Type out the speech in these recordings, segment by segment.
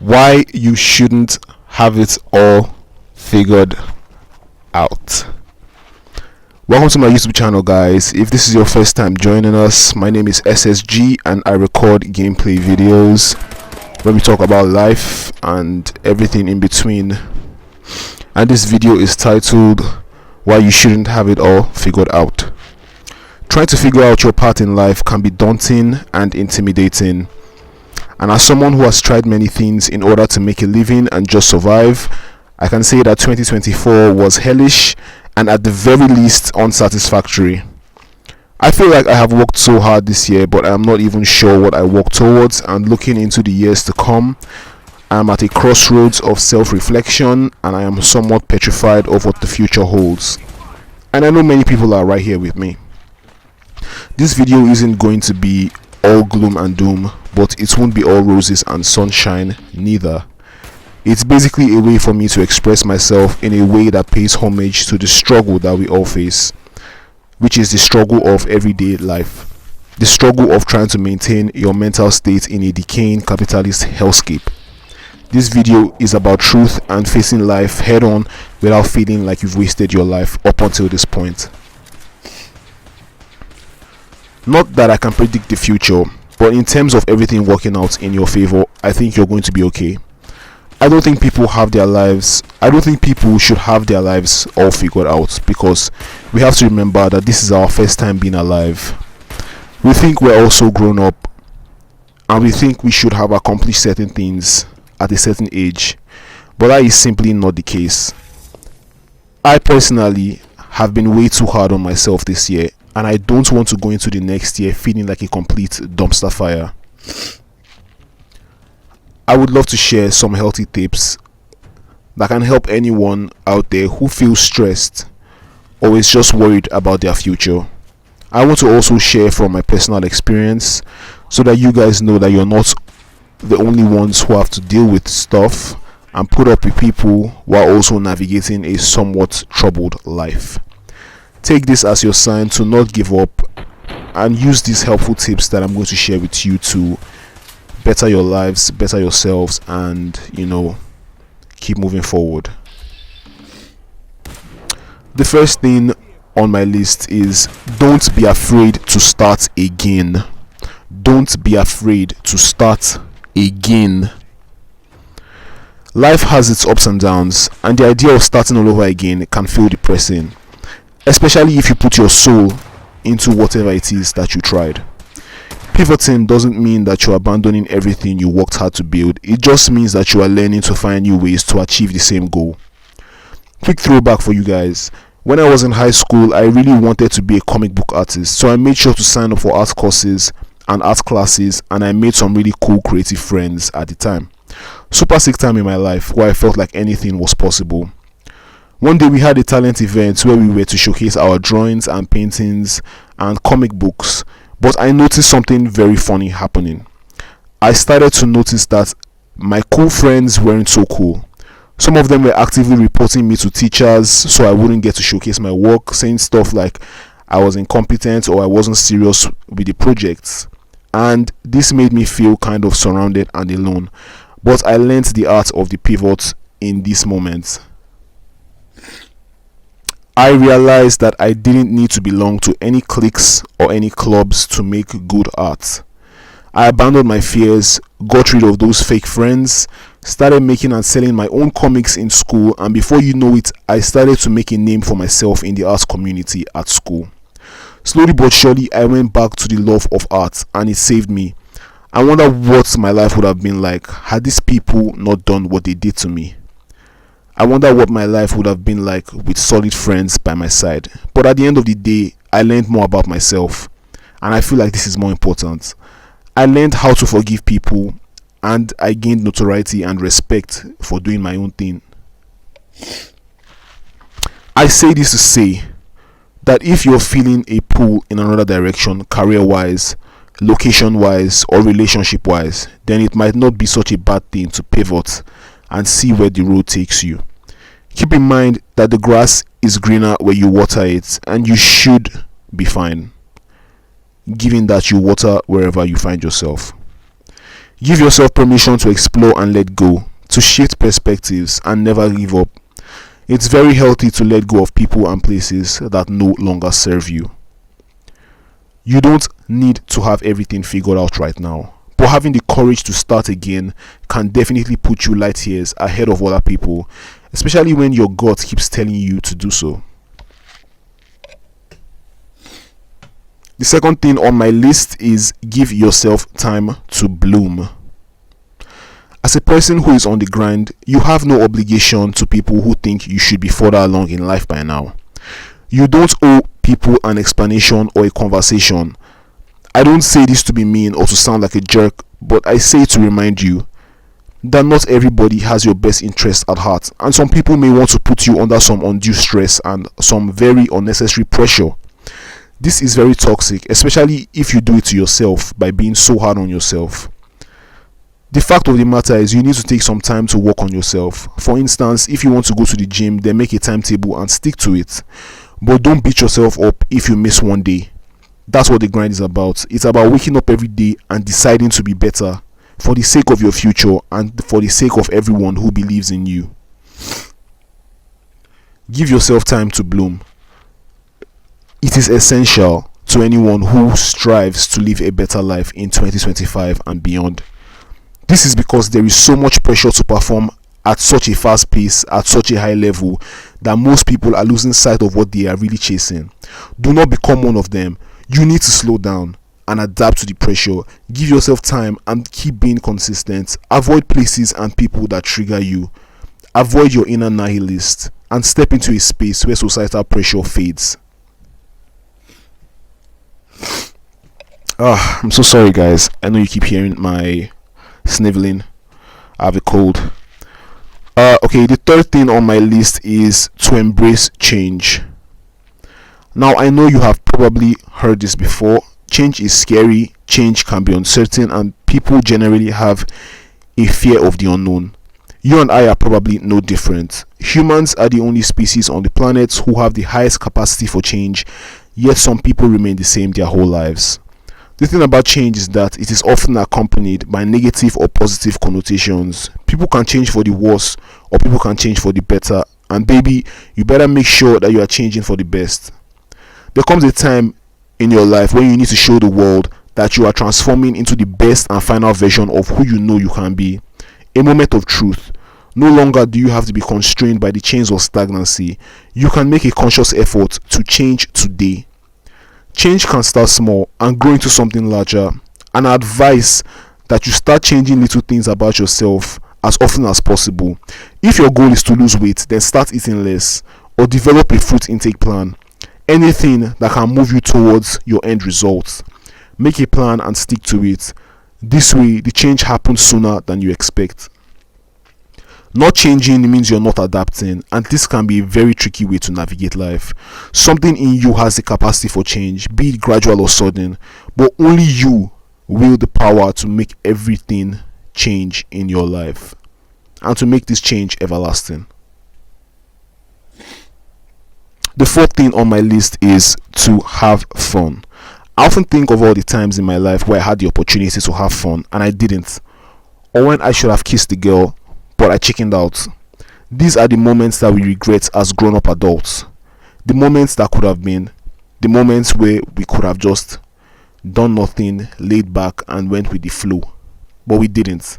Why you shouldn't have it all figured out. Welcome to my YouTube channel, guys. If this is your first time joining us, my name is SSG and I record gameplay videos where we talk about life and everything in between. And this video is titled Why You Shouldn't Have It All Figured Out. Trying to figure out your path in life can be daunting and intimidating. And as someone who has tried many things in order to make a living and just survive, I can say that 2024 was hellish and at the very least unsatisfactory. I feel like I have worked so hard this year, but I am not even sure what I walk towards, and looking into the years to come, I am at a crossroads of self-reflection and I am somewhat petrified of what the future holds. And I know many people are right here with me. This video isn't going to be all gloom and doom, but it won't be all roses and sunshine neither. It's basically a way for me to express myself in a way that pays homage to the struggle that we all face, which is the struggle of everyday life, the struggle of trying to maintain your mental state in a decaying capitalist hellscape. This video is about truth and facing life head on without feeling like you've wasted your life up until this point. Not that I can predict the future, but in terms of everything working out in your favor, I think you're going to be okay. I don't think people should have their lives all figured out, because we have to remember that this is our first time being alive. We think we're all so grown up and we think we should have accomplished certain things at a certain age, but that is simply not the case. I personally have been way too hard on myself this year, and I don't want to go into the next year feeling like a complete dumpster fire. I would love to share some healthy tips that can help anyone out there who feels stressed or is just worried about their future. I want to also share from my personal experience so that you guys know that you're not the only ones who have to deal with stuff and put up with people while also navigating a somewhat troubled life. Take this as your sign to not give up and use these helpful tips that I'm going to share with you to better your lives, better yourselves, and keep moving forward. The first thing on my list is don't be afraid to start again. Don't be afraid to start again. Life has its ups and downs, and the idea of starting all over again can feel depressing, especially if you put your soul into whatever it is that you tried. Pivoting doesn't mean that you're abandoning everything you worked hard to build. It just means that you are learning to find new ways to achieve the same goal. Quick throwback for you guys. When I was in high school, I really wanted to be a comic book artist, so I made sure to sign up for art courses and art classes, and I made some really cool creative friends at the time. Super sick time in my life where I felt like anything was possible. One day we had a talent event where we were to showcase our drawings and paintings and comic books, but I noticed something very funny happening. I started to notice that my cool friends weren't so cool. Some of them were actively reporting me to teachers so I wouldn't get to showcase my work, saying stuff like I was incompetent or I wasn't serious with the projects. And this made me feel kind of surrounded and alone. But I learned the art of the pivot in this moment. I realized that I didn't need to belong to any cliques or any clubs to make good art. I abandoned my fears, got rid of those fake friends, started making and selling my own comics in school, and before you know it, I started to make a name for myself in the arts community at school. Slowly but surely, I went back to the love of art, and it saved me. I wonder what my life would have been like had these people not done what they did to me. I wonder what my life would have been like with solid friends by my side. But at the end of the day, I learned more about myself, and I feel like this is more important. I learned how to forgive people, and I gained notoriety and respect for doing my own thing. I say this to say that if you're feeling a pull in another direction, career-wise, location-wise, or relationship-wise, then it might not be such a bad thing to pivot and see where the road takes you. Keep in mind that the grass is greener where you water it, and you should be fine, given that you water wherever you find yourself. Give yourself permission to explore and let go, to shift perspectives and never give up. It's very healthy to let go of people and places that no longer serve you. You don't need to have everything figured out right now, but having the courage to start again can definitely put you light years ahead of other people, especially when your gut keeps telling you to do so. The second thing on my list is give yourself time to bloom. As a person who is on the grind, you have no obligation to people who think you should be further along in life by now. You don't owe people an explanation or a conversation. I don't say this to be mean or to sound like a jerk, but I say it to remind you that not everybody has your best interest at heart, and some people may want to put you under some undue stress and some very unnecessary pressure. This is very toxic, especially if you do it to yourself by being so hard on yourself. The fact of the matter is you need to take some time to work on yourself. For instance, if you want to go to the gym, then make a timetable and stick to it. But don't beat yourself up if you miss one day. That's what the grind is about. It's about waking up every day and deciding to be better for the sake of your future and for the sake of everyone who believes in you. Give yourself time to bloom. It is essential to anyone who strives to live a better life in 2025 and beyond. This is because there is so much pressure to perform at such a fast pace, at such a high level, that most people are losing sight of what they are really chasing. Do not become one of them. You need to slow down and adapt to the pressure. Give yourself time and keep being consistent. Avoid places and people that trigger you. Avoid your inner nihilist and step into a space where societal pressure fades. I'm so sorry, guys. I know you keep hearing my sniveling. I have a cold. Okay, the third thing on my list is to embrace change. Now, I know you have probably heard this before. Change is scary, change can be uncertain, and people generally have a fear of the unknown. You and I are probably no different. Humans are the only species on the planet who have the highest capacity for change, yet some people remain the same their whole lives. The thing about change is that it is often accompanied by negative or positive connotations. People can change for the worse or people can change for the better, and baby, you better make sure that you are changing for the best. There comes a time in your life when you need to show the world that you are transforming into the best and final version of who you know you can be. A moment of truth. No longer do you have to be constrained by the chains of stagnancy. You can make a conscious effort to change today. Change can start small and grow into something larger. And I advise that you start changing little things about yourself as often as possible. If your goal is to lose weight, then start eating less or develop a fruit intake plan. Anything that can move you towards your end results. Make a plan and stick to it. This way, the change happens sooner than you expect. Not changing means you're not adapting, and this can be a very tricky way to navigate life. Something in you has the capacity for change, be it gradual or sudden, but only you will the power to make everything change in your life and to make this change everlasting. The fourth thing on my list is to have fun. I often think of all the times in my life where I had the opportunity to have fun and I didn't, or when I should have kissed the girl but I chickened out. These are the moments that we regret as grown-up adults. The moments that could have been. The moments where we could have just done nothing, laid back and went with the flow. But we didn't.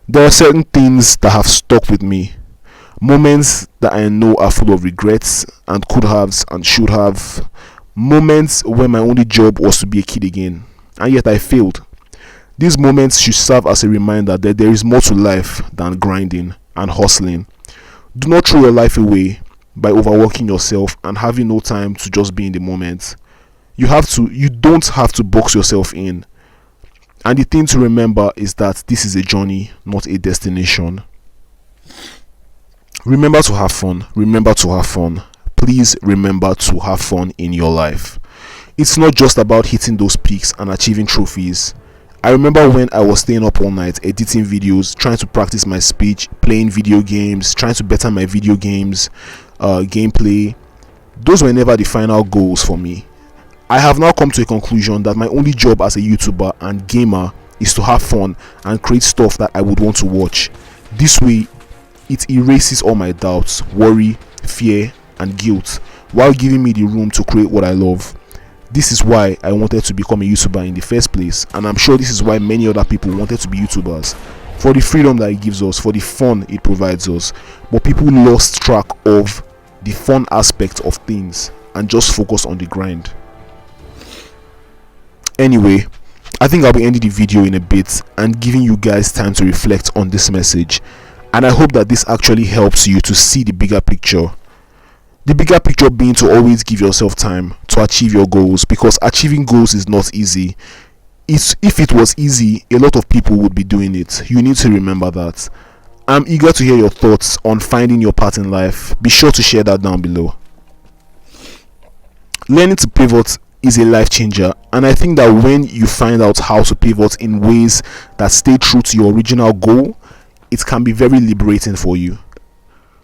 There are certain things that have stuck with me. Moments that I know are full of regrets and could haves and should have. Moments when my only job was to be a kid again, and yet I failed. These moments should serve as a reminder that there is more to life than grinding and hustling. Do not throw your life away by overworking yourself and having no time to just be in the moment. You don't have to box yourself in. And the thing to remember is that this is a journey, not a destination. Remember to have fun. Remember to have fun. Please remember to have fun in your life. It's not just about hitting those peaks and achieving trophies. I remember when I was staying up all night editing videos, trying to practice my speech, playing video games, trying to better my video games, gameplay. Those were never the final goals for me. I have now come to a conclusion that my only job as a YouTuber and gamer is to have fun and create stuff that I would want to watch. This way, it erases all my doubts, worry, fear, and guilt, while giving me the room to create what I love. This is why I wanted to become a YouTuber in the first place, and I'm sure this is why many other people wanted to be YouTubers. For the freedom that it gives us, for the fun it provides us. But people lost track of the fun aspect of things and just focused on the grind. Anyway, I think I'll be ending the video in a bit and giving you guys time to reflect on this message, and I hope that this actually helps you to see the bigger picture. The bigger picture being to always give yourself time to achieve your goals, because achieving goals is not easy. If it was easy, a lot of people would be doing it. You need to remember that. I'm eager to hear your thoughts on finding your path in life. Be sure to share that down below. Learning to pivot is a life changer, and I think that when you find out how to pivot in ways that stay true to your original goal, it can be very liberating for you.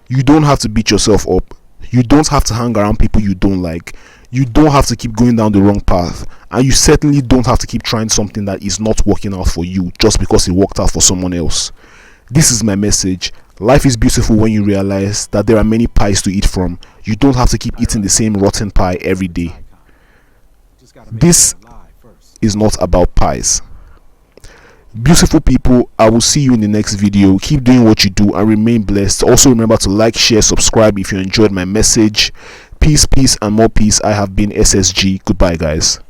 You don't have to beat yourself up. You don't have to hang around people you don't like. You don't have to keep going down the wrong path, and you certainly don't have to keep trying something that is not working out for you just because it worked out for someone else. This is my message. Life is beautiful when you realize that there are many pies to eat from. You don't have to keep eating the same rotten pie every day. This is not about pies. Beautiful people, I will see you in the next video. Keep doing what you do and remain blessed. Also remember to like, share, subscribe if you enjoyed my message. Peace, and more peace. I have been SSG. Goodbye, guys.